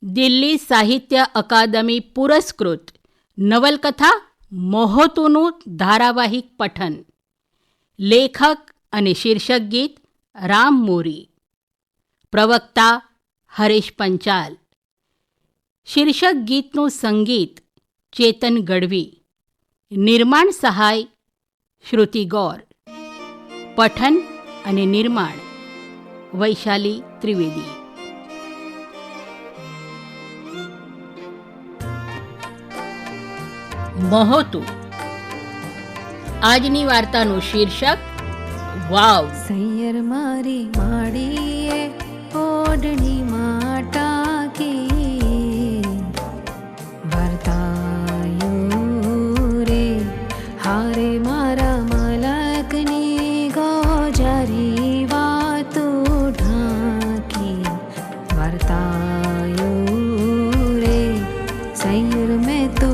દિલ્હી સાહિત્ય અકાદમી પુરસ્કૃત નવલકથા મોહતુનું ધારાવાહિક પઠન. લેખક અને શીર્ષક ગીત રામ મોરી. પ્રવક્તા હરેશ પંચાલ. શીર્ષક ગીતનું સંગીત ચેતન ગઢવી. નિર્માણ સહાય શ્રુતિ ગૌર. પઠન અને નિર્માણ વૈશાલી ત્રિવેદી. મોહતું. આજની વાર્તાનું શીર્ષક વાવ. સૈયર મારી માડીએ ઓઢણી માટાકી વર્તાયું રે હારે મારા મલકની ગોજારી વાતો ઢાંકી વર્તાયું રે સૈયર મેં તો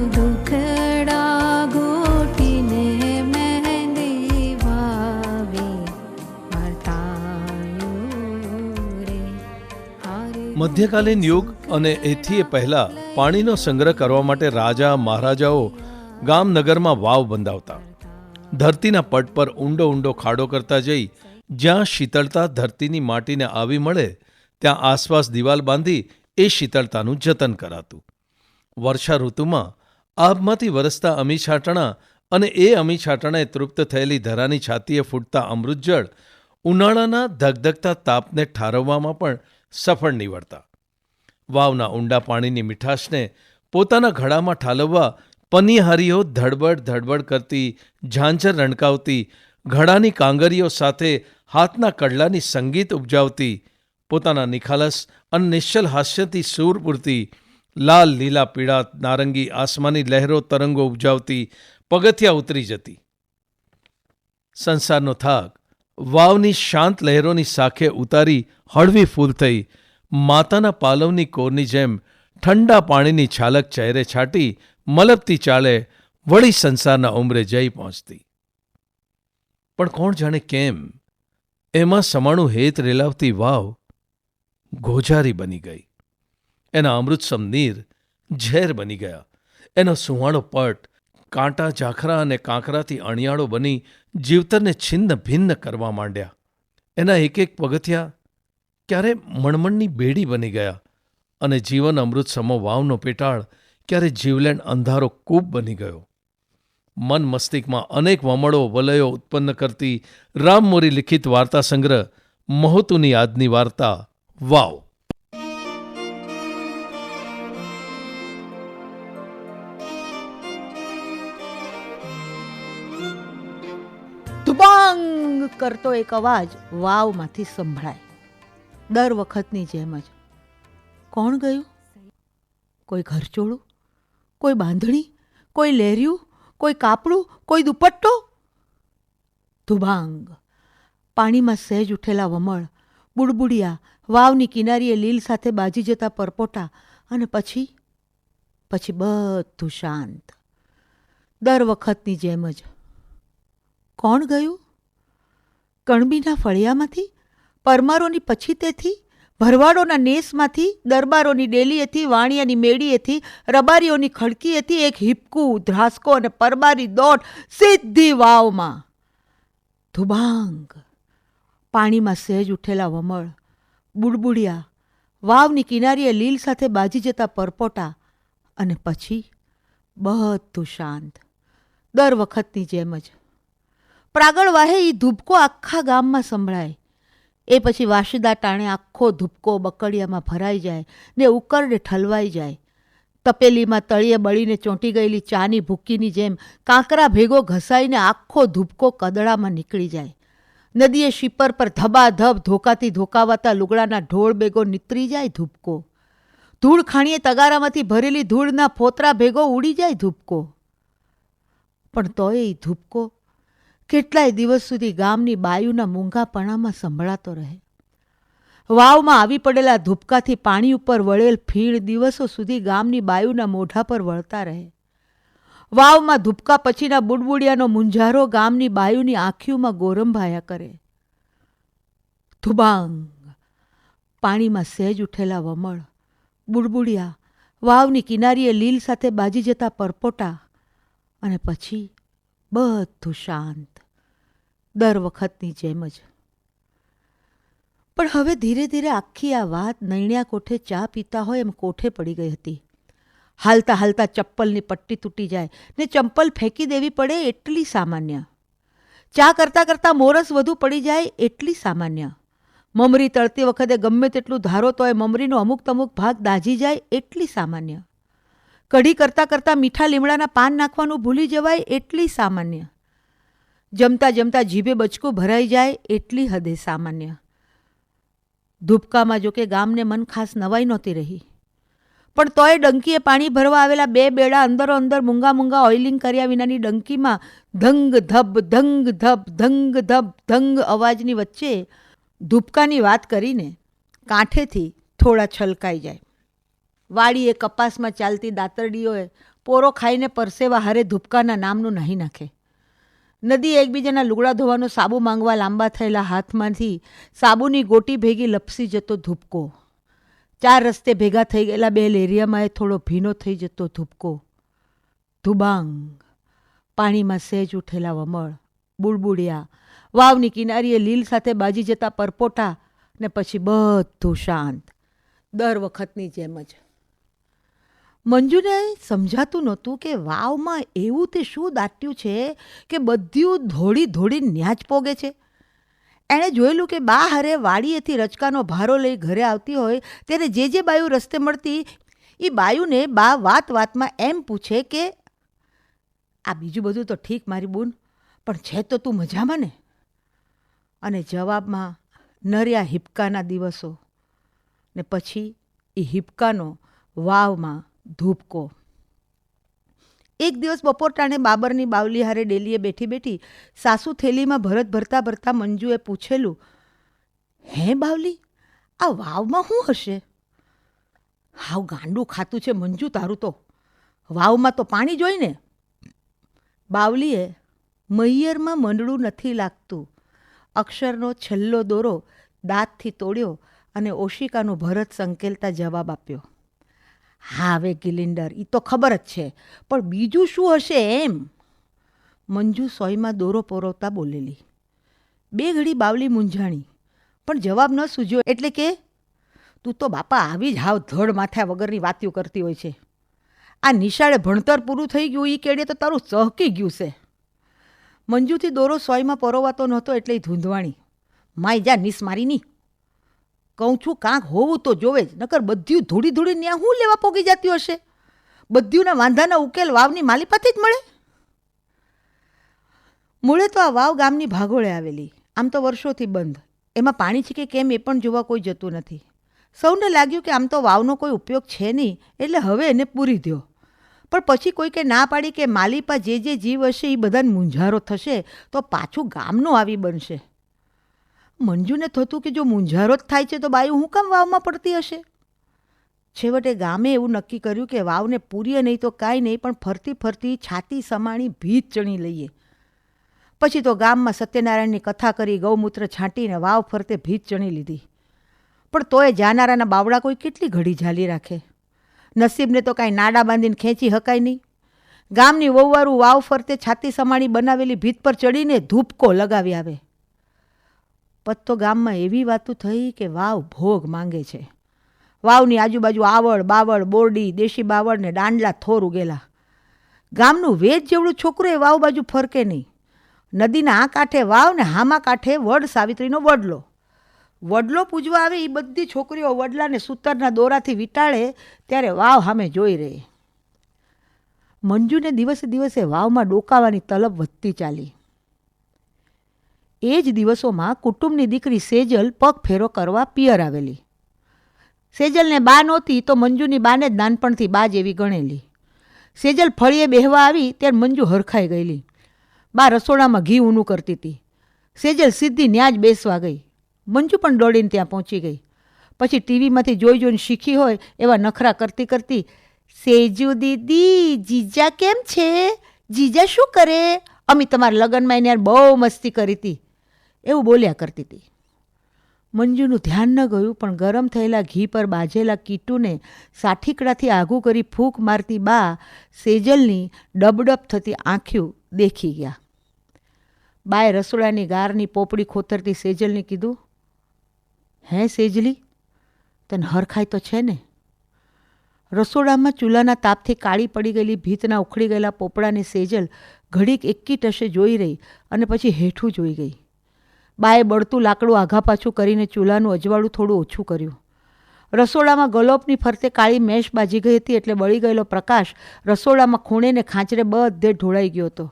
મધ્યકાલીન યુગ અને એથી પહેલા પાણીનો સંગ્રહ કરવા માટે રાજા મહારાજાઓ ગામનગરમાં વાવ બંધાવતા. ધરતીના પટ પર ઊંડો ઊંડો ખાડો કરતા જઈ જ્યાં શીતળતા ધરતીની માટીને આવી મળે ત્યાં આસપાસ દિવાલ બાંધી એ શીતળતાનું જતન કરાતું. વર્ષા ઋતુમાં આભમાંથી વરસતા અમી છાંટણા અને એ અમી છાંટણાએ તૃપ્ત થયેલી ધરાની છાતીએ ફૂટતા અમૃતજળ ઉનાળાના ધગધગતા તાપને ઠારવવામાં પણ સફળ નીવડતા. વાવના ઊંડા પાણીની મીઠાશને પોતાના ઘડામાં ઠાલવવા પનીહારીઓ ધડબડ ધડબડ કરતી, ઝાંઝર રણકાવતી, ઘડાની કાંગરીઓ સાથે હાથના કડલાની સંગીત ઉપજાવતી, પોતાના નિખાલસ અને નિશ્ચલ હાસ્યથી સૂર પૂરતી, લાલ લીલા પીળા નારંગી આસમાની લહેરો તરંગો ઉપજાવતી પગથિયા ઉતરી જતી. સંસારનો થાક વાવની શાંત લહેરોની સાખે ઉતારી હળવી ફૂલ થઈ માતાના પાલવની કોરની જેમ ઠંડા પાણીની છાલક ચહેરે છાટી મલબતી ચાલે વળી સંસારના ઉંબરે જઈ પહોંચતી. પણ કોણ જાણે કેમ એમાં સમાણું હેત રેલાવતી વાવ ગોજારી બની ગઈ. એના અમૃતસમ નીર ઝેર બની ગયા. એનો સુંવાળો પટ કાંટા ઝાખરા અને કાંકરાથી અણિયાળો બની જીવતરને છિન્ન ભિન્ન કરવા માંડ્યા. એના એક એક પગથિયા ક્યારે મણમણની બેડી બની ગયા અને જીવન અમૃત સમો વાવનો પેટાળ ક્યારે જીવલેણ અંધારો કૂપ બની ગયો. મન મસ્તિષ્કમાં અનેક વમળો વલયો ઉત્પન્ન કરતી રામ મોરી લિખિત વાર્તા સંગ્રહ મોહતુની આજની વાર્તા વાવ. ધુબાંગ કરતો એક અવાજ વાવમાંથી સંભળાય. દર વખતની જેમ જ. કોણ ગયું? કોઈ ઘરચોળું, કોઈ બાંધણી, કોઈ લહેરિયું, કોઈ કાપડું, કોઈ દુપટ્ટો. ધુબાંગ. પાણીમાં સહેજ ઉઠેલા વમળ, બુડબુડિયા, વાવની કિનારીએ લીલ સાથે બાજી જતા પરપોટા અને પછી બધું શાંત. દર વખતની જેમ જ. કોણ ગયું? કણબીના ફળિયામાંથી, પરમારોની પછીતેથી, ભરવાડોના નેસમાંથી, દરબારોની ડેલીએથી, વાણિયાની મેળીએથી, રબારીઓની ખડકીએથી એક હિપકું, ધ્રાસકો અને પરબારી દોટ સીધી વાવમાં. ધુબાંગ. પાણીમાં સહેજ ઉઠેલા વમળ, બુડબુડિયા, વાવની કિનારીએ લીલ સાથે બાજી જતા પરપોટા અને પછી બધું શાંત. દર વખતની જેમ જ. પ્રાગળ વાહે એ ધૂપકો આખા ગામમાં સંભળાય. એ પછી વાસીદા ટાણે આખો ધૂપકો બકડિયામાં ભરાઈ જાય ને ઉકરડે ઠલવાઈ જાય. તપેલીમાં તળિયે બળીને ચોંટી ગયેલી ચાની ભૂક્કીની જેમ કાંકરા ભેગો ઘસાઈને આખો ધૂપકો કદડામાં નીકળી જાય. નદીએ શીપર પર ધબાધબ ધોકાથી ધોકાવાતા લુગડાના ઢોળ ભેગો નીતરી જાય ધૂપકો. ધૂળ ખાણીએ તગારામાંથી ભરેલી ધૂળના ફોતરા ભેગો ઉડી જાય ધૂપકો. પણ તોય એ ધૂપકો કેટલાય દિવસ સુધી ગામની બાયુના મૂંગાપણામાં સંભળાતો રહે. વાવમાં આવી પડેલા ધૂપકાથી પાણી ઉપર વળેલ ફીણ દિવસો સુધી ગામની બાયુના મોઢા પર વળતા રહે. વાવમાં ધૂપકા પછીના બુડબુડિયાનો મુંજારો ગામની બાયુની આંખીઓમાં ગોરંભાયા કરે. ધુબાંગ. પાણીમાં સહેજ ઉઠેલા વમળ, બુડબુડિયા, વાવની કિનારીએ લીલ સાથે બાજી જતા પરપોટા, અને પછી બધું શાંત, દર વખતની જેમ જ. પણ હવે ધીરે ધીરે આખી આ વાત નૈણ્યા કોઠે ચા પીતા હોય એમ કોઠે પડી ગઈ હતી. હાલતા હાલતા ચપ્પલની પટ્ટી તૂટી જાય ને ચંપલ ફેંકી દેવી પડે એટલી સામાન્ય. ચા કરતાં કરતાં મોરસ વધુ પડી જાય એટલી સામાન્ય. મમરી તળતી વખતે ગમે તેટલું ધારો તોય મમરીનો અમુક તમુક ભાગ દાઝી જાય એટલી સામાન્ય. કઢી કરતાં કરતાં મીઠા લીમડાના પાન નાખવાનું ભૂલી જવાય એટલી સામાન્ય. જમતા જમતા જીભે બચકું ભરાઈ જાય એટલી હદે સામાન્ય. ધૂપકામાં જોકે ગામને મન ખાસ નવાઈ નહોતી રહી, પણ તોય ડંકીએ પાણી ભરવા આવેલા 2 બેડા અંદરો અંદર મૂંગા મૂંગા ઓઇલિંગ કર્યા વિનાની ડંકીમાં ધંગ ધબ ધંગ ધબ ધંગ ધબ ધંગ અવાજની વચ્ચે ધૂપકાની વાત કરીને કાંઠેથી થોડા છલકાઈ જાય. વાડીએ કપાસમાં ચાલતી દાતરડીઓએ પોરો ખાઈને પરસેવા હારે ધૂપકાના નામનું નહીં નાખે. નદી એકબીજાના લુગડા ધોવાનો સાબુ માંગવા લાંબા થયેલા હાથમાંથી સાબુની ગોટી ભેગી લપસી જતો ધૂપકો. 4 રસ્તે ભેગા થઈ ગયેલા 2 લેરિયામાં એ થોડો ભીનો થઈ જતો ધૂપકો. ધુબાંગ, પાણીમાં સહેજ ઉઠેલા વમળ, બુડબુડિયા, વાવની કિનારીએ લીલ સાથે બાજી જતા પરપોટા, ને પછી બધું શાંત, દર વખતની જેમ જ. મંજુને સમજાતું નહોતું કે વાવમાં એવું તે શું દાટ્યું છે કે બધું ધોળી ધોળી ન્યા જ પોગે છે. એણે જોયેલું કે બા હારે વાડીએથી રચકાનો ભારો લઈ ઘરે આવતી હોય ત્યારે જે બાયું રસ્તે મળતી એ બાયુને બા વાત વાતમાં એમ પૂછે કે આ બીજું બધું તો ઠીક મારી બૂન, પણ છે તો તું મજામાં ને? અને જવાબમાં નર્યા હિપકાના દિવસો, ને પછી એ હિપકાનો વાવમાં ધૂપકો. એક દિવસ બપોર ટાણે બાબરની બાવલી હારે ડેલીએ બેઠી બેઠી સાસુ થેલીમાં ભરત ભરતા ભરતા મંજુએ પૂછેલું, હે બાવલી, આ વાવમાં શું હશે? હાવ ગાંડું ખાતું છે મંજુ તારું તો, વાવમાં તો પાણી જોઈ ને. બાવલીએ મૈયરમાં મંડળું નથી લાગતું અક્ષરનો છેલ્લો દોરો દાંતથી તોડ્યો અને ઓશિકાનું ભરત સંકેલતા જવાબ આપ્યો, હા હવે ગિલિન્ડર, એ તો ખબર જ છે, પણ બીજું શું હશે એમ? મંજુ સોયમાં દોરો પરોવતા બોલેલી. 2 ઘડી બાવલી મૂંઝાણી, પણ જવાબ ન સૂઝ્યો એટલે કે, તું તો બાપા આવી જ હાવ ધડ માથ્યા વગરની વાત્યું કરતી હોય છે. આ નિશાળે ભણતર પૂરું થઈ ગયું એ કેડે તો તારું ચહકી ગયું છે. મંજુથી દોરો સોયમાં પરોવાતો નહોતો એટલે ધૂંધવાણી, માય જા નીસ મારી ની. કહું છું કાંક હોવું તો જોવે જ, નકર બધ્યું ધૂળી ધૂળી ન્યા હું લેવા પોગી જતી હશે? બધ્યુંના વાંધાના ઉકેલ વાવની માલીપાથી જ મળે. મૂળે તો આ વાવ ગામની ભાગોળે આવેલી, આમ તો વર્ષોથી બંધ. એમાં પાણી છે કે કેમ એ પણ જોવા કોઈ જતું નથી. સૌને લાગ્યું કે આમ તો વાવનો કોઈ ઉપયોગ છે નહીં એટલે હવે એને પૂરી દ્યો. પણ પછી કોઈકે ના પાડી કે માલીપા જે જીવ હશે એ બધાને મૂંઝારો થશે તો પાછું ગામનું આવી બનશે. મંજુને થતું કે જો મૂંઝારો જ થાય છે તો બાયું હું કામ વાવમાં પડતી હશે? છેવટે ગામે એવું નક્કી કર્યું કે વાવને પૂરીએ નહીં તો કાંઈ નહીં, પણ ફરતી ફરતી છાતી સમાણી ભીત ચણી લઈએ. પછી તો ગામમાં સત્યનારાયણની કથા કરી ગૌમૂત્ર છાંટીને વાવ ફરતે ભીત ચણી લીધી. પણ તોય જાનારાના બાવડા કોઈ કેટલી ઘડી ઝાલી રાખે? નસીબને તો કાંઈ નાડા બાંધીને ખેંચી હકાય નહીં. ગામની વહુવારું વાવ ફરતે છાતી સમાણી બનાવેલી ભીત પર ચડીને ધૂપકો લગાવી આવે. પત્તો ગામમાં એવી વાતો થઈ કે વાવ ભોગ માંગે છે. વાવની આજુબાજુ આવડ બાવળ બોરડી દેશી બાવળ ને દાંડલા થોર ઉગેલા. ગામનું વેદ જેવડું છોકરું એ વાવ બાજુ ફરકે નહીં. નદીના આ કાંઠે વાવ ને હામા કાંઠે વડ સાવિત્રીનો વડલો. વડલો પૂજવા આવે એ બધી છોકરીઓ વડલાને સૂતરના દોરાથી વીંટાળે ત્યારે વાવ સામે જોઈ રહી. મંજુને દિવસે દિવસે વાવમાં ડોકાવાની તલબ વધતી ચાલી. એ જ દિવસોમાં કુટુંબની દીકરી સેજલ પગ ફેરો કરવા પિયર આવેલી. સેજલને બા નહોતી તો મંજુની બાને જ નાનપણથી બા જેવી ગણેલી. સેજલ ફળીએ બેહવા આવી ત્યારે મંજુ હરખાઈ ગયેલી. બા રસોડામાં ઘી ઊનું કરતી હતી. સેજલ સીધી ન્યા જ બેસવા ગઈ. મંજુ પણ દોડીને ત્યાં પહોંચી ગઈ. પછી ટીવીમાંથી જોઈ જોઈને શીખી હોય એવા નખરા કરતી કરતી, સેજુ દીદી જીજા કેમ છે? જીજા શું કરે? અમે તમારા લગ્નમાં એને બહુ મસ્તી કરી હતી એવું બોલ્યા કરતી હતી. મંજુનું ધ્યાન ન ગયું, પણ ગરમ થયેલા ઘી પર બાજેલા કીટુને સાઠીકડાથી આઘું કરી ફૂંક મારતી બા સેજલની ડબડબ થતી આંખ્યું દેખી ગયા. બાએ રસોડાની ગારની પોપડી ખોતરતી સેજલને કીધું, હે સેજલી, તને હરખાય તો છે ને? રસોડામાં ચૂલાના તાપથી કાળી પડી ગયેલી ભીતના ઉખડી ગયેલા પોપડાને સેજલ ઘડીક એકી ટશે જોઈ રહી અને પછી હેઠું જોઈ ગઈ. બાએ બળતું લાકડું આઘા પાછું કરીને ચૂલાનું અજવાળું થોડું ઓછું કર્યું. રસોડામાં ગલોપની ફરતે કાળી મેશ બાજી ગઈ હતી, એટલે બળી ગયેલો પ્રકાશ રસોડામાં ખૂણે ને ખાંચરે બધે ઢોળાઈ ગયો હતો.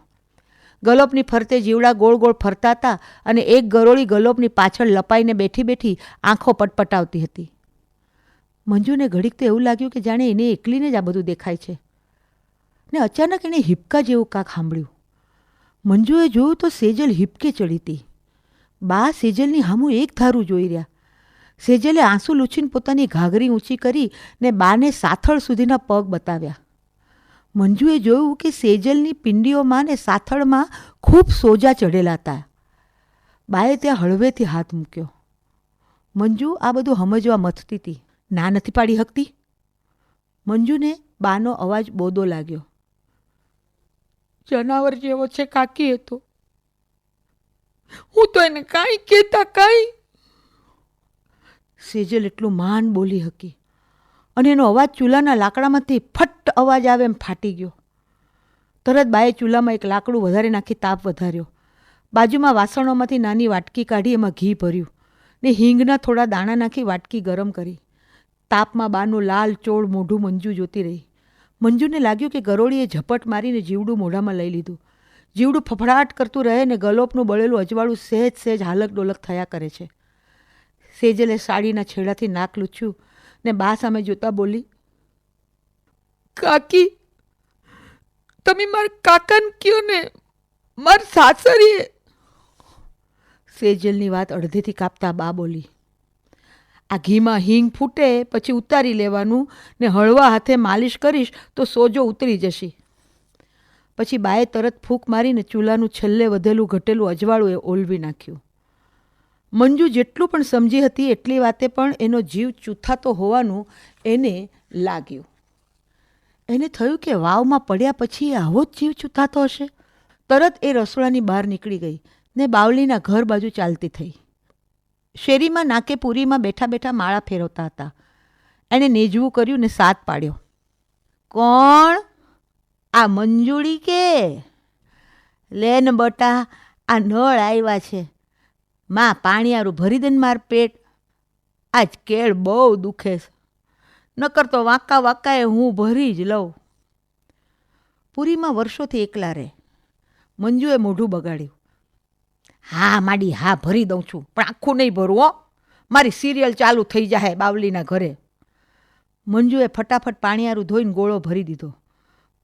ગલોપની ફરતે જીવડા ગોળ ગોળ ફરતા હતા અને એક ગરોળી ગલોપની પાછળ લપાઈને બેઠી બેઠી આંખો પટપટાવતી હતી. મંજુને ઘડીક તો એવું લાગ્યું કે જાણે એને એકલીને જ આ બધું દેખાય છે. ને અચાનક એણે હિપકા જેવું કાંક સાંભળ્યું. મંજુએ જોયું તો સેજલ હિપકે ચડી હતી. બા સેજલની હામું એક ધારું જોઈ રહ્યા. સેજલે આંસુ લૂછીને પોતાની ઘાઘરી ઊંચી કરી ને બાને સાથળ સુધીના પગ બતાવ્યા. મંજુએ જોયું કે સેજલની પિંડીઓમાં ને સાથળમાં ખૂબ સોજા ચઢેલા હતા. બાએ ત્યાં હળવેથી હાથ મૂક્યો. મંજુ આ બધું સમજવા મથતી હતી. ના નથી પાડી શકતી. મંજુને બાનો અવાજ બોદો લાગ્યો. જનાવર જેવો છે કાકી એ તો. હું તો એને કાંઈ કહેતા કાંઈ. સેજલ એટલું માંડ બોલી હકી અને એનો અવાજ ચૂલાના લાકડામાંથી ફટ અવાજ આવે એમ ફાટી ગયો. તરત બાએ ચૂલામાં એક લાકડું વધારે નાખી તાપ વધાર્યો. બાજુમાં વાસણોમાંથી નાની વાટકી કાઢી એમાં ઘી ભર્યું ને હિંગના થોડા દાણા નાખી વાટકી ગરમ કરી. તાપમાં બાનું લાલ ચોળ મોઢું મંજુ જોતી રહી. મંજુને લાગ્યું કે ગરોળીએ ઝપટ મારીને જીવડું મોઢામાં લઈ લીધું. જીવડું ફફડાટ કરતું રહે ને ગલોપનું બળેલું અજવાળું સહેજ સહેજ હાલક ડોલક થયા કરે છે. સેજલે સાડીના છેડાથી નાક લૂછ્યું ને બા સામે જોતા બોલી, કાકી, તમે મારા કાકાને કયો ને, માર સાસરીએ. સેજલની વાત અડધેથી કાપતા બા બોલી, આ ઘીમાં હિંગ ફૂટે પછી ઉતારી લેવાનું ને હળવા હાથે માલિશ કરીશ તો સોજો ઉતરી જશે. પછી બાએ તરત ફૂંક મારીને ચૂલાનું છેલ્લે વધેલું ઘટેલું અજવાળું એ ઓલવી નાખ્યું. મંજુ જેટલું પણ સમજી હતી એટલી વાતે પણ એનો જીવ ચૂથાતો હોવાનું એને લાગ્યું. એને થયું કે વાવમાં પડ્યા પછી આવો જ જીવ ચૂથાતો હશે. તરત એ રસોડાની બહાર નીકળી ગઈ ને બાવલીના ઘર બાજુ ચાલતી થઈ. શેરીમાં નાકે પૂરીમાં બેઠા બેઠા માળા ફેરવતા હતા. એણે નેજવું કર્યું ને સાત પાડ્યો. કોણ? આ મંજુડી કે? લે ને બટા, આ નળ આવ્યા છે. માં પાણીયારું ભરી દે ને માર પેટ. આજ કેળ બહુ દુખે છે. નકર તો વાંકા વાંકાએ હું ભરી જ લઉં. પૂરીમાં વર્ષોથી એકલા રહે. મંજુએ મોઢું બગાડ્યું. હા માડી, હા ભરી દઉં છું, પણ આખું નહીં ભરું હો. મારી સિરિયલ ચાલુ થઈ જાય બાવલીના ઘરે. મંજુએ ફટાફટ પાણીયારું ધોઈને ગોળો ભરી દીધો.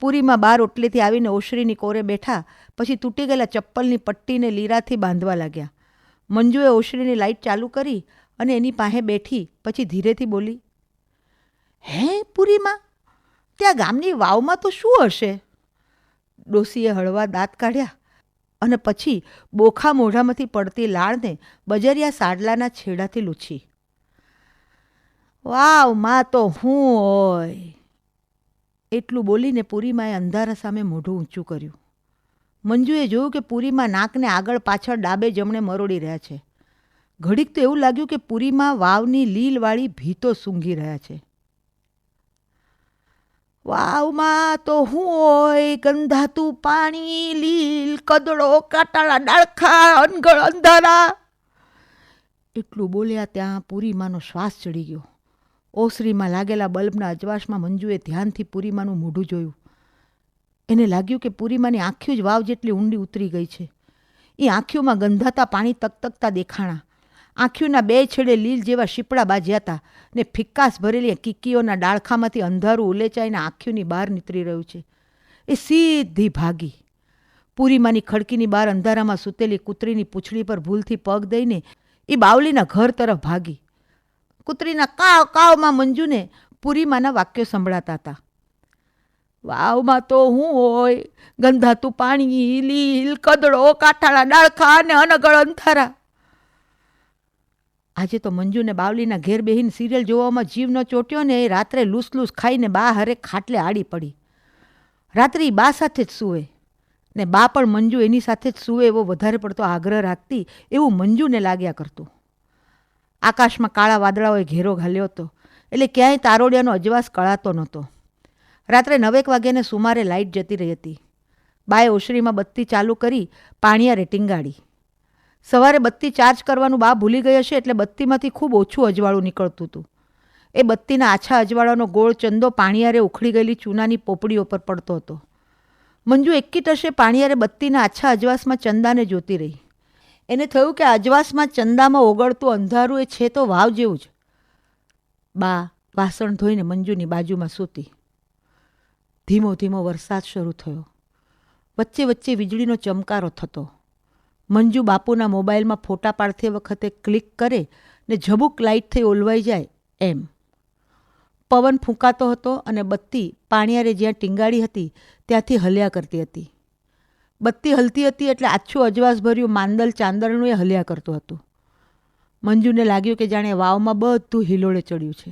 પૂરીમાં બાર ઓટલેથી આવીને ઓશરીની કોરે બેઠા. પછી તૂટી ગયેલા ચપ્પલની પટ્ટીને લીરાથી બાંધવા લાગ્યા. મંજુએ ઓશરીની લાઇટ ચાલુ કરી અને એની પાસે બેઠી. પછી ધીરેથી બોલી, હે પૂરીમાં, ત્યાં ગામની વાવમાં તો શું હશે? ડોસીએ હળવા દાંત કાઢ્યા અને પછી બોખા મોઢામાંથી પડતી લાળને બજરિયા સાડલાના છેડાથી લૂછી. વાવમાં તો હું હોય. એટલું બોલીને પૂરીમાએ અંધારા સામે મોઢું ઊંચું કર્યું. મંજુએ જોયું કે પૂરીમાં નાકને આગળ પાછળ ડાબે જમણે મરોડી રહ્યા છે. ઘડીક તો એવું લાગ્યું કે પૂરીમાં વાવની લીલવાળી ભીતો સૂંઘી રહ્યા છે. વાવમાં તો હું હોય, ગંધાતું પાણી, લીલ કદડો, કાટાળા ડાળખા, અનગળ અંધારા. એટલું બોલ્યા ત્યાં પૂરીમાનો શ્વાસ ચડી ગયો. ઓસરીમાં લાગેલા બલ્બના અજવાશમાં મંજુએ ધ્યાનથી પૂરીમાનું મોઢું જોયું. એને લાગ્યું કે પૂરીમાની આંખીઓ જ વાવ જેટલી ઊંડી ઉતરી ગઈ છે. એ આંખીઓમાં ગંધાતા પાણી તકતકતા દેખાણા. આંખીઓના બે છેડે લીલ જેવા શીપડા બાજ્યા હતા ને ફિક્કાસ ભરેલી કીકીઓના ડાળખામાંથી અંધારું ઉલેચાઈને આંખીઓની બહાર નીતરી રહ્યું છે. એ સીધી ભાગી. પૂરીમાની ખડકીની બહાર અંધારામાં સૂતેલી કૂતરીની પૂંછડી પર ભૂલથી પગ દઈને એ બાવલીના ઘર તરફ ભાગી. કૂતરીના કાવ કાવમાં મંજુને પૂરીમાના વાક્યો સંભળાતા હતા. વાવમાં તો હું હોય, ગંધાતું પાણી, લીલ કદડો, કાઠાળા ડાળખા અને અનગળ અંધારા. આજે તો મંજુને બાવલીના ઘેર બેહીને સિરિયલ જોવામાં જીવ ન ચોટ્યો ને એ રાત્રે લૂસ ખાઈને બા હારે ખાટલે આડી પડી. રાત્રે ઈ બા સાથે જ સૂવે ને બા પણ મંજુ એની સાથે જ સૂવે એવો વધારે પડતો આગ્રહ રાખતી એવું મંજુને લાગ્યા કરતું. આકાશમાં કાળા વાદળાઓએ ઘેરો ઘાલ્યો હતો એટલે ક્યાંય તારોડિયાનો અજવાસ કળાતો નહોતો. રાત્રે 9 વાગ્યાને સુમારે લાઇટ જતી રહી હતી. બાએ ઓસરીમાં બત્તી ચાલુ કરી પાણીયારે ટીંગાડી. સવારે બત્તી ચાર્જ કરવાનું બા ભૂલી ગઈ હશે એટલે બત્તીમાંથી ખૂબ ઓછું અજવાળું નીકળતું હતું. એ બત્તીના આછા અજવાળાનો ગોળ ચંદો પાણીયારે ઉખડી ગયેલી ચૂનાની પોપડીઓ પર પડતો હતો. મંજુ એકી ટશે પાણીયારે બત્તીના આછા અજવાસમાં ચંદાને જોતી રહી. એને થયું કે અજવાસમાં ચંદામાં ઓગળતું અંધારું એ છે તો વાવ જેવું જ. બા વાસણ ધોઈને મંજુની બાજુમાં સૂતી. ધીમો ધીમો વરસાદ શરૂ થયો. વચ્ચે વચ્ચે વીજળીનો ચમકારો થતો. મંજુ બાપુના મોબાઈલમાં ફોટા પાડતી વખતે ક્લિક કરે ને ઝબુક લાઇટ થઈ ઓલવાઈ જાય એમ. પવન ફૂંકાતો હતો અને બત્તી પાણીયારે જ્યાં ટીંગાડી હતી ત્યાંથી હલ્યા કરતી હતી. બત્તી હલતી હતી એટલે આછું અજવાસભર્યું માંદલ ચાંદરણું એ હલ્યા કરતું હતું. મંજુને લાગ્યું કે જાણે વાવમાં બધું હિલોળે ચડ્યું છે.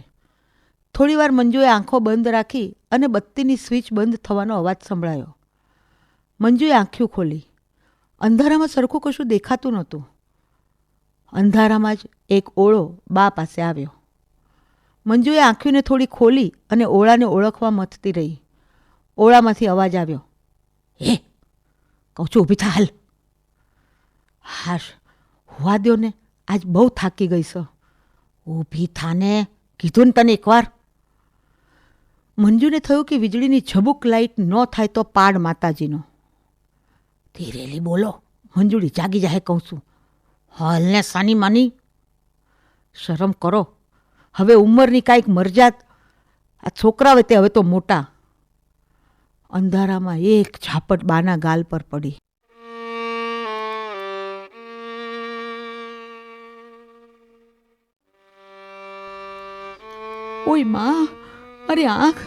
થોડીવાર મંજુએ આંખો બંધ રાખી અને બત્તીની સ્વિચ બંધ થવાનો અવાજ સંભળાયો. મંજુએ આંખ્યું ખોલી. અંધારામાં સરખું કશું દેખાતું નહોતું. અંધારામાં જ એક ઓળો બા પાસે આવ્યો. મંજુએ આંખીને થોડી ખોલી અને ઓળાને ઓળખવા મથતી રહી. ઓળામાંથી અવાજ આવ્યો, હે કહું છું ઊભી થા હાલ. હાશ હોવા દ્યો ને, આજ બહુ થાકી ગઈ છે. ઊભી થાને કીધું ને તને એકવાર. મંજુને થયું કે વીજળીની ઝબુક લાઇટ ન થાય તો પાડ માતાજીનો. ધીરેલી બોલો, મંજુડી જાગી જાહે કહું છું. હાલને સાની માની, શરમ કરો. હવે ઉંમરની કાંઈક મરજાત. આ છોકરા હોય તે હવે તો મોટા. અંધારામાં એક ઝાપટ બાના ગાલ પર પડી. ઓય માં, અરે આંખ.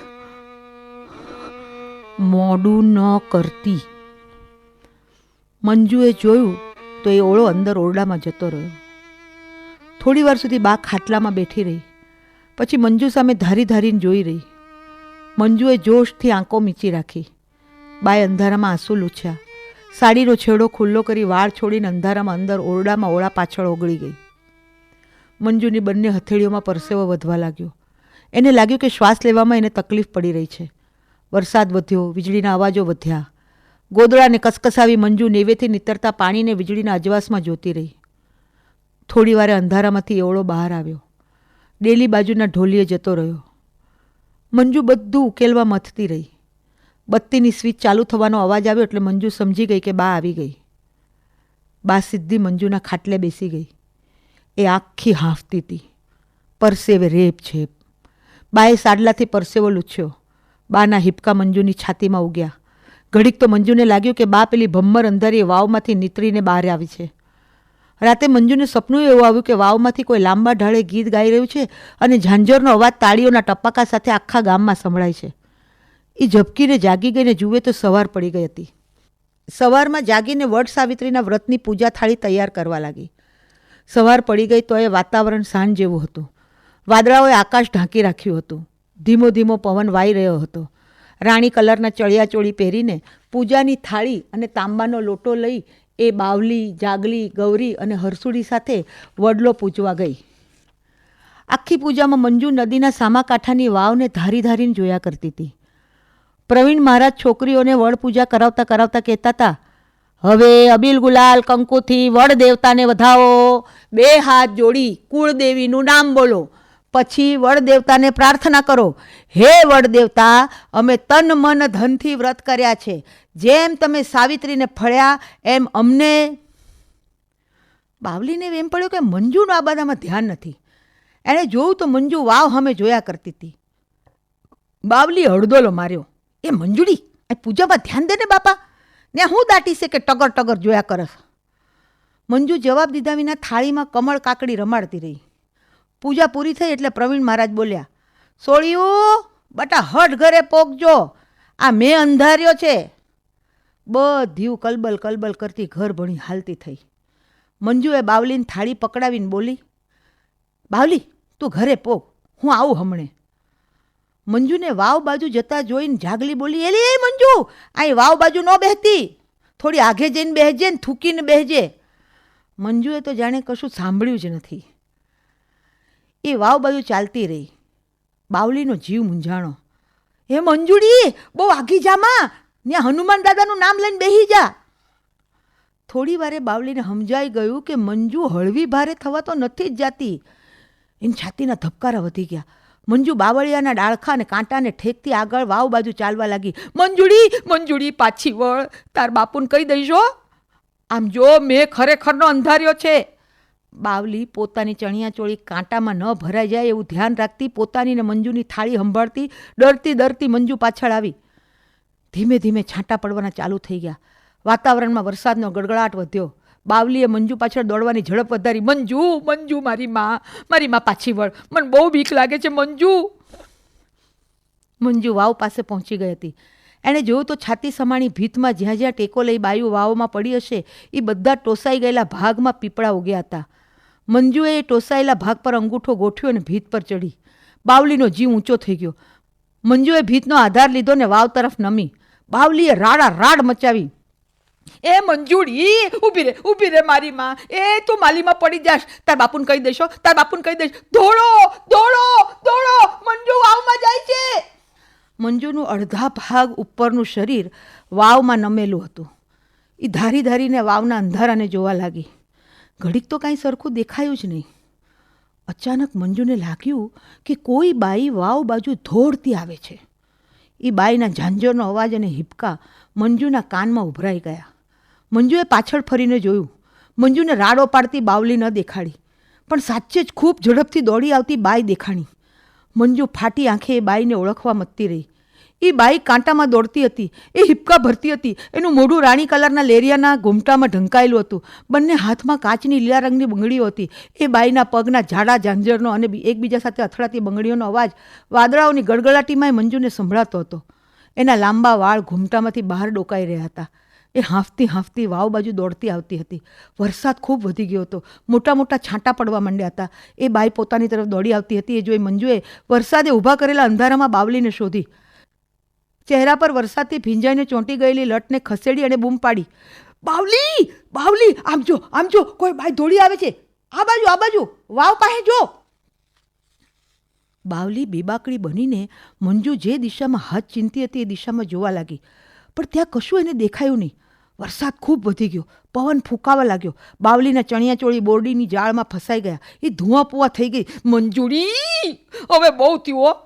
મોડું ન કરતી. મંજુએ જોયું તો એ ઓળો અંદર ઓરડામાં જતો રહ્યો. થોડી વાર સુધી બા ખાટલામાં બેઠી રહી. પછી મંજુ સામે ધારીને જોઈ રહી. મંજુએ જોશથી આંખો મીચી રાખી. બાએ અંધારામાં આંસુ લૂછ્યા. સાડીનો છેડો ખુલ્લો કરી વાળ છોડીને અંધારામાં અંદર ઓરડામાં ઓળા પાછળ ઓગળી ગઈ. મંજુની બંને હથેળીઓમાં પરસેવો વધવા લાગ્યો. એને લાગ્યું કે શ્વાસ લેવામાં એને તકલીફ પડી રહી છે. વરસાદ વધ્યો, વીજળીના અવાજો વધ્યા. ગોદડાને કસકસાવી મંજુ નેવેથી નીતરતા પાણીને વીજળીના અજવાસમાં જોતી રહી. થોડી વારે અંધારામાંથી ઓળો બહાર આવ્યો. ડેલી બાજુના ઢોલીએ જતો રહ્યો. મંજુ બધું ઉકેલવા મથતી રહી. બત્તીની સ્વિચ ચાલુ થવાનો અવાજ આવ્યો એટલે મંજુ સમજી ગઈ કે બા આવી ગઈ. બા સીધી મંજુના ખાટલે બેસી ગઈ. એ આખી હાંફતી હતી. પરસેવે રેપ છે. બાએ સાડલાથી પરસેવો લૂછ્યો. બાના હિપકા મંજુની છાતીમાં ઉગ્યા. ઘડીક તો મંજુને લાગ્યું કે બા પેલી ભમ્મર અંધારી વાવમાંથી નીતરીને બહાર આવી છે. રાતે મંજુને સપનું એવું આવ્યું કે વાવમાંથી કોઈ લાંબા ઢાળે ગીત ગાઈ રહ્યું છે અને ઝાંઝરનો અવાજ તાળીઓના ટપાકા સાથે આખા ગામમાં સંભળાય છે. એ ઝબકીને જાગી ગઈને જુએ તો સવાર પડી ગઈ હતી. સવારમાં જાગીને વટ સાવિત્રીના વ્રતની પૂજા થાળી તૈયાર કરવા લાગી. સવાર પડી ગઈ તો એ વાતાવરણ સાંજ જેવું હતું. વાદળાઓએ આકાશ ઢાંકી રાખ્યું હતું. ધીમો ધીમો પવન વાઈ રહ્યો હતો. રાણી કલરના ચળિયાચોળી પહેરીને પૂજાની થાળી અને તાંબાનો લોટો લઈ એ બાવલી, જાગલી, ગૌરી અને હરસુડી સાથે વડલો પૂજવા ગઈ. આખી પૂજામાં મંજુ નદીના સામા કાંઠાની વાવને ધારીને જોયા કરતી હતી. પ્રવીણ મહારાજ છોકરીઓને વડ પૂજા કરાવતા કહેતા હતા, હવે અબીલ ગુલાલ કંકુથી વડ દેવતાને વધાવો. 2 હાથ જોડી કુળદેવીનું નામ બોલો. પછી વડ દેવતાને પ્રાર્થના કરો, હે વડ દેવતા, અમે તન મન ધનથી વ્રત કર્યા છે. જેમ તમે સાવિત્રીને ફળ્યા એમ અમને. બાવલીને એમ પડ્યું કે મંજુનું આ બધામાં ધ્યાન નથી. એણે જોયું તો મંજુ વાવ સામે જોયા કરતી હતી. બાવલી હળદોલો માર્યો, એ મંજુડી એ પૂજામાં ધ્યાન દે ને બાપા, ને હું દાટી છે કે ટગર જોયા કરસ. મંજુ જવાબ દીધા વિના થાળીમાં કમળ કાકડી રમાડતી રહી. પૂજા પૂરી થઈ એટલે પ્રવીણ મહારાજ બોલ્યા, સોળિયું બટા હટ ઘરે પોકજો, આ મેં અંધાર્યો છે. બધ્યું કલબલ કરતી ઘર ભણી હાલતી થઈ. મંજુએ બાવલીને થાળી પકડાવીને બોલી, બાવલી તું ઘરે પો, હું આવું હમણે. મંજુને વાવ બાજુ જતા જોઈને જાગલી બોલી, એલી એ મંજુ, અહીં વાવ બાજુ ન બેહતી, થોડી આઘે જઈને બેહજે ને થૂકીને બેહજે. મંજુએ તો જાણે કશું સાંભળ્યું જ નથી. એ વાવ બાજુ ચાલતી રહી. બાવલીનો જીવ મૂંઝાણો. એ મંજુડી, બહુ આગી જામાં, ત્યાં હનુમાન દાદાનું નામ લઈને બેહી જા. થોડી વારે બાવલીને સમજાઈ ગયું કે મંજુ હળવી ભારે થવા તો નથી જ જાતી. એની છાતીના ધબકારા વધી ગયા. મંજુ બાવળિયાના ડાળખા અને કાંટાને ઠેકતી આગળ વાવ બાજુ ચાલવા લાગી. મંજુડી, મંજુડી પાછી વળ, તાર બાપુને કહી દઈશો. આમ જો, મેં ખરેખરનો અંધાર્યો છે. બાવલી પોતાની ચણિયાચોળી કાંટામાં ન ભરાઈ જાય એવું ધ્યાન રાખતી પોતાની ને મંજુની થાળી સંભાળતી ડરતી ડરતી મંજુ પાછળ આવી. ધીમે ધીમે છાંટા પડવાના ચાલુ થઈ ગયા. વાતાવરણમાં વરસાદનો ગડગડાટ વધ્યો. બાવલીએ મંજુ પાછળ દોડવાની ઝડપ વધારી. મંજુ, મંજુ, મારી માં પાછી વળ, મને બહુ બીક લાગે છે મંજુ. મંજુ વાવ પાસે પહોંચી ગઈ હતી. એણે જોયું તો છાતી સમાણી ભીતમાં જ્યાં જ્યાં ટેકો લઈ બાયું વાવમાં પડી હશે એ બધા ટોસાઈ ગયેલા ભાગમાં પીપળા ઉગ્યા હતા. મંજુએ એ ટોસાયેલા ભાગ પર અંગૂઠો ગોઠવ્યો અને ભીત પર ચડી. બાવલીનો જીવ ઊંચો થઈ ગયો. મંજુએ ભીતનો આધાર લીધો ને વાવ તરફ નમી. બાવલીએ રાડા રાડ મચાવી. એ મંજુડી, ઊભી રે મારી માં, એ તું માલીમાં પડી જાશ, તાર બાપુને કહી દેશો, તાર બાપુને કહી દેશ. દોડો દોડો દોડો, મંજુ વાવમાં જાય છે. મંજુનું અડધા ભાગ ઉપરનું શરીર વાવમાં નમેલું હતું. એ ધારી ધારીને વાવના અંધારાને જોવા લાગી. ઘડીક તો કાંઈ સરખું દેખાયું જ નહીં. અચાનક મંજુને લાગ્યું કે કોઈ બાઈ વાવ બાજુ દોડતી આવે છે. એ બાઈના ઝાંઝરનો અવાજ અને હિપકા મંજુના કાનમાં ઉભરાઈ ગયા. મંજુએ પાછળ ફરીને જોયું. મંજુને રાડો પાડતી બાવલી ન દેખાડી, પણ સાચે જ ખૂબ ઝડપથી દોડી આવતી બાઈ દેખાણી. મંજુ ફાટી આંખે એ બાઈને ઓળખવા મથતી રહી. એ બાઈ કાંટામાં દોડતી હતી, એ હિપકા ભરતી હતી. એનું મોઢું રાણી કલરના લેરિયાના ઘૂમટામાં ઢંકાયેલું હતું. બંને હાથમાં કાચની લીલા રંગની બંગડીઓ હતી. એ બાઈના પગના જાડા ઝાંઝરનો અને એકબીજા સાથે અથડાતી બંગડીઓનો અવાજ વાદળાઓની ગડગડાટીમાં મંજુને સંભળાતો હતો. એના લાંબા વાળ ઘૂમટામાંથી બહાર ડોકાઈ રહ્યા હતા. એ હાંફતી હાંફતી વાવ બાજુ દોડતી આવતી હતી. વરસાદ ખૂબ વધી ગયો હતો. મોટા મોટા છાંટા પડવા માંડ્યા હતા. એ બાઈ પોતાની તરફ દોડી આવતી હતી. એ જોઈ મંજુએ વરસાદે ઊભા કરેલા અંધારામાં બાવલીને શોધી. ચહેરા પર વરસાદથી ભીંજાઈને ચોંટી ગયેલી લટને ખસેડી અને બૂમ પાડી. બાવલી, બાવલી, આમ જો, કોઈ બાઈ દોડી આવે છે. આ બાજુ, વાવ પાસે જો. બાવલી બેબાકડી બનીને મંજુ જે દિશામાં હાથ ચીંતી હતી એ દિશામાં જોવા લાગી, પણ ત્યાં કશું એને દેખાયું નહીં. વરસાદ ખૂબ વધી ગયો. પવન ફૂંકાવા લાગ્યો. બાવલીના ચણિયાચોળી બોરડીની જાળમાં ફસાઈ ગયા. એ ધુઆ પુઆ થઈ ગઈ. મંજુડી, હવે બહુ થયું.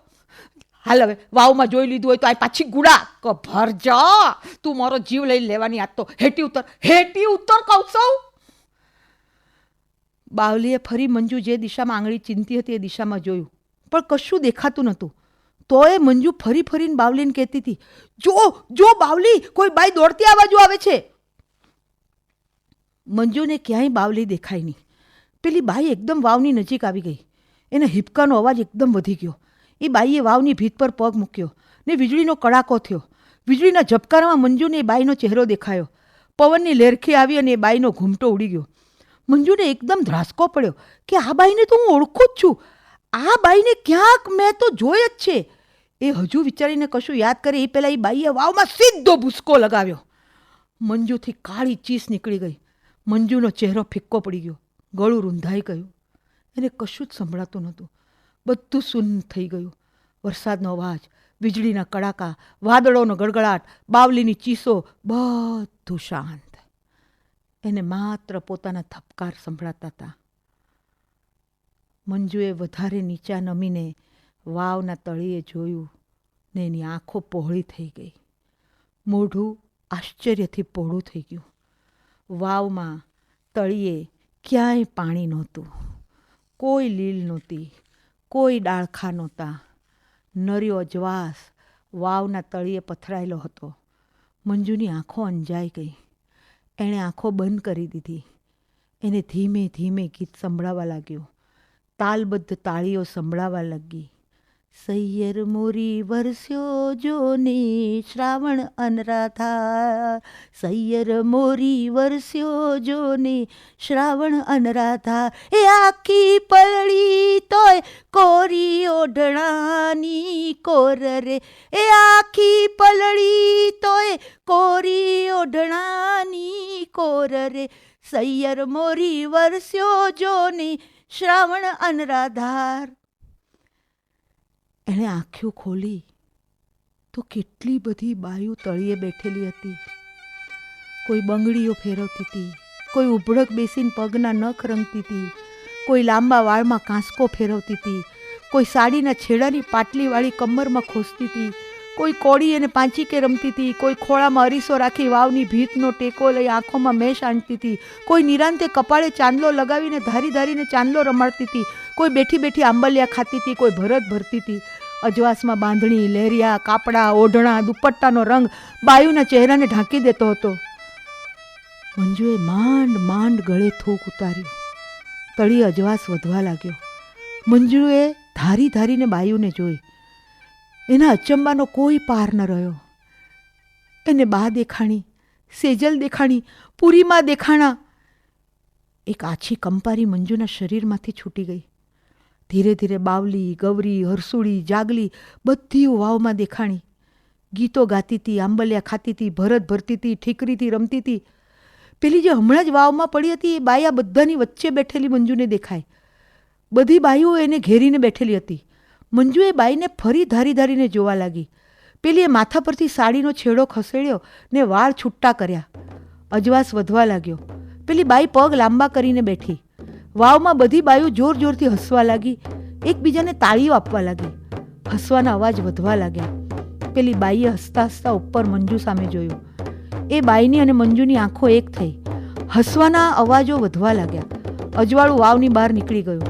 હાલ હવે વાવમાં જોઈ લીધું હોય તો આ પાછી ગુડા કભર જા. તું મારો જીવ લઈ લેવાની આજ તો હેટી ઉતર કહું છું. બાવલીએ ફરી મંજુ જે દિશામાં આંગળી ચીંતી હતી એ દિશામાં જોયું, પણ કશું દેખાતું નહોતું. તોય મંજુ ફરી ફરીને બાવલીને કહેતી હતી, જો બાવલી, કોઈ બાઈ દોડતી આ બાજુ આવે છે. મંજુને ક્યાંય બાવલી દેખાય નહીં. પેલી બાઈ એકદમ વાવની નજીક આવી ગઈ. એના હિપકાનો અવાજ એકદમ વધી ગયો. એ બાઈએ વાવની ભીત પર પગ મૂક્યો ને વીજળીનો કડાકો થયો. વીજળીના ઝબકારામાં મંજુને એ બાઈનો ચહેરો દેખાયો. પવનની લેરખી આવી અને એ બાઈનો ઘૂમટો ઉડી ગયો. મંજુને એકદમ ધ્રાસકો પડ્યો કે આ બાઈને તો હું ઓળખું જ છું. આ બાઈને ક્યાંક મેં તો જોઈ જ છે. એ હજુ વિચારીને કશું યાદ કરે એ પહેલાં એ બાઈએ વાવમાં સીધો ભૂસકો લગાવ્યો. મંજુથી કાળી ચીસ નીકળી ગઈ. મંજુનો ચહેરો ફિક્કો પડી ગયો. ગળું રૂંધાઈ ગયું. એને કશું જ સંભળાતું નહોતું. બધું શૂન્ય થઈ ગયું. વરસાદનો અવાજ, વીજળીના કડાકા, વાદળોનો ગડગડાટ, બાવલીની ચીસો, બધું શાંત. એને માત્ર પોતાના ધબકાર સંભળાતા હતા. મંજુએ વધારે નીચા નમીને વાવના તળિયે જોયું ને એની આંખો પહોળી થઈ ગઈ. મોઢું આશ્ચર્યથી પહોળું થઈ ગયું. વાવમાં તળિયે ક્યાંય પાણી નહોતું. કોઈ લીલ નહોતી, કોઈ ડાળખા નહોતા. નર્યો અજવાસ વાવના તળિયે પથરાયેલો હતો. મંજુની આંખો અંજાઈ ગઈ. એણે આંખો બંધ કરી દીધી. એને ધીમે ધીમે ગીત સંભળાવા લાગ્યું. તાલબદ્ધ તાળીઓ સંભળાવા લાગી. સૈયર મોરી વરસ્યો જોને શ્રાવણ અનરાધા, સૈયર મોરી વરસ્યો જોને શ્રાવણ અનરાધા, એ આખી પલળી તોય કોરી ઓઢણાની કોર રે, એ આખી પલળી તોય કોરી ઓઢણાની કોર રે, સૈયર મોરી વરસ્યો જોને શ્રાવણ અનરાધાર. એણે આંખો ખોલી તો કેટલી બધી બાયું તળિયે બેઠેલી હતી. કોઈ બંગડીઓ ફેરવતી હતી, કોઈ ઉભડક બેસીને પગના નખ રંગતી હતી, કોઈ લાંબા વાળમાં કાંસકો ફેરવતી હતી, કોઈ સાડીના છેડાની પાટલીવાળી કમરમાં ખોસતી હતી, કોઈ કોળી અને પાંચીકે રમતી હતી, કોઈ ખોળામાં અરીસો રાખી વાવની ભીતનો ટેકો લઈ આંખોમાં મેશ આંટતી હતી, કોઈ નિરાંતે કપાળે ચાંદલો લગાવીને ધારી ધારીને ચાંદલો રમાડતી હતી, કોઈ બેઠી બેઠી આંબલિયા ખાતી હતી, કોઈ ભરત ભરતી હતી. અજવાસમાં બાંધણી, લેરિયા, કાપડા, ઓઢણા, દુપટ્ટાનો રંગ બાયુના ચહેરાને ઢાંકી દેતો હતો. મંજુએ માંડ માંડ ગળે થૂક ઉતાર્યું. તળી અજવાસ વધવા લાગ્યો. મંજુએ ધારી ધારીને બાયુને જોઈ. એના અચંબાનો કોઈ પાર ન રહ્યો. એને બા દેખાણી, સેજલ દેખાણી, પૂરીમાં દેખાણા. એક આછી કંપારી મંજુના શરીરમાંથી છૂટી ગઈ. ધીરે ધીરે બાવલી, ગૌરી, હરસુડી, જાગલી બધી વાવમાં દેખાણી. ગીતો ગાતી હતી, આંબલિયા ખાતી હતી, ભરત ભરતી હતી, ઠીકરીથી રમતી હતી. પેલી જે હમણાં જ વાવમાં પડી હતી એ બાઈ આ બધાની વચ્ચે બેઠેલી મંજુને દેખાય. બધી બાઈઓ એને ઘેરીને બેઠેલી હતી. મંજુ એ બાઈને ફરી ધારી ધારીને જોવા લાગી. પેલીએ માથા પરથી સાડીનો છેડો ખસેડ્યો ને વાળ છૂટા કર્યા. અજવાસ વધવા લાગ્યો. પેલી બાઈ પગ લાંબા કરીને બેઠી. વાવમાં બધી બાઈઓ જોર જોરથી હસવા લાગી, એકબીજાને તાળીઓ આપવા લાગી. હસવાના અવાજ વધવા લાગ્યા. પેલી બાઈએ હસતા હસતા ઉપર મંજુ સામે જોયું. એ બાઈની અને મંજુની આંખો એક થઈ. હસવાના અવાજો વધવા લાગ્યા. અજવાળું વાવની બહાર નીકળી ગયું.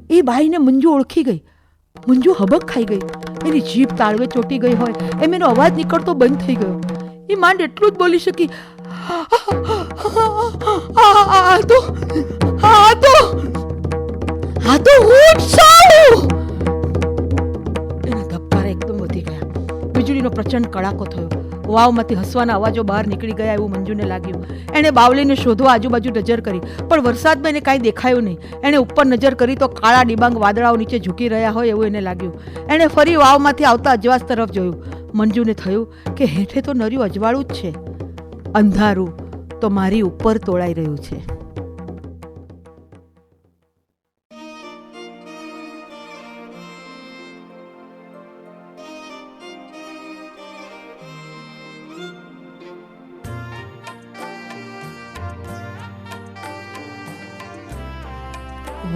એ બાઈને મંજુ ઓળખી ગઈ. મંજુ હબક ખાઈ ગઈ. એની જીભ તાળવે ચોટી ગઈ હોય એમ એનો અવાજ નીકળતો બંધ થઈ ગયો. એ માંડ એટલું જ બોલી શકી, એના ધબકારા એકદમ વધી ગયા. વીજળીનો પ્રચંડ કડાકો થયો. વાવમાંથી હસવાના અવાજો બહાર નીકળી ગયા એવું મંજુને લાગ્યું. એણે બાવલીને શોધવા આજુબાજુ નજર કરી, પણ વરસાદમાં એને કાંઈ દેખાયું નહીં. એણે ઉપર નજર કરી તો કાળા ડિબાંગ વાદળાઓ નીચે ઝૂકી રહ્યા હોય એવું એને લાગ્યું. એણે ફરી વાવમાંથી આવતા અજવાસ તરફ જોયું. મંજુને થયું કે હેઠે તો નર્યું અજવાળું જ છે, અંધારું તો મારી ઉપર તોળાઈ રહ્યું છે.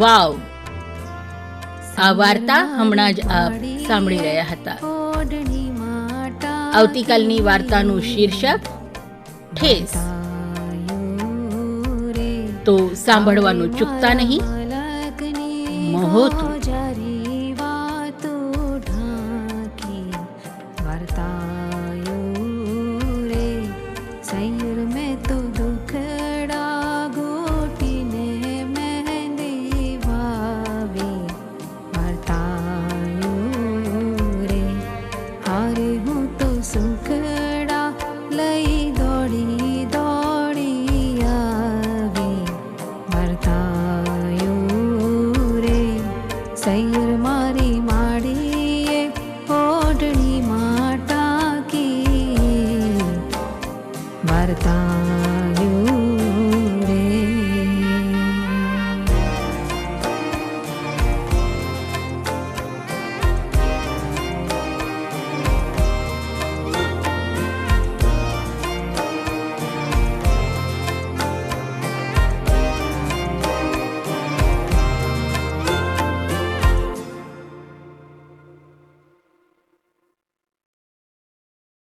વાવ! આ વાર્તા હમણાં જ આપ સાંભળી રહ્યા હતા. આવતીકાલની વાર્તાનું શીર્ષક ઠેસ. તો સાંભળવાનું ચૂકતા નહીં. મહોતું. સૈયર મારી માડીએ ઓઢણી માં ટાંકી વાર્તા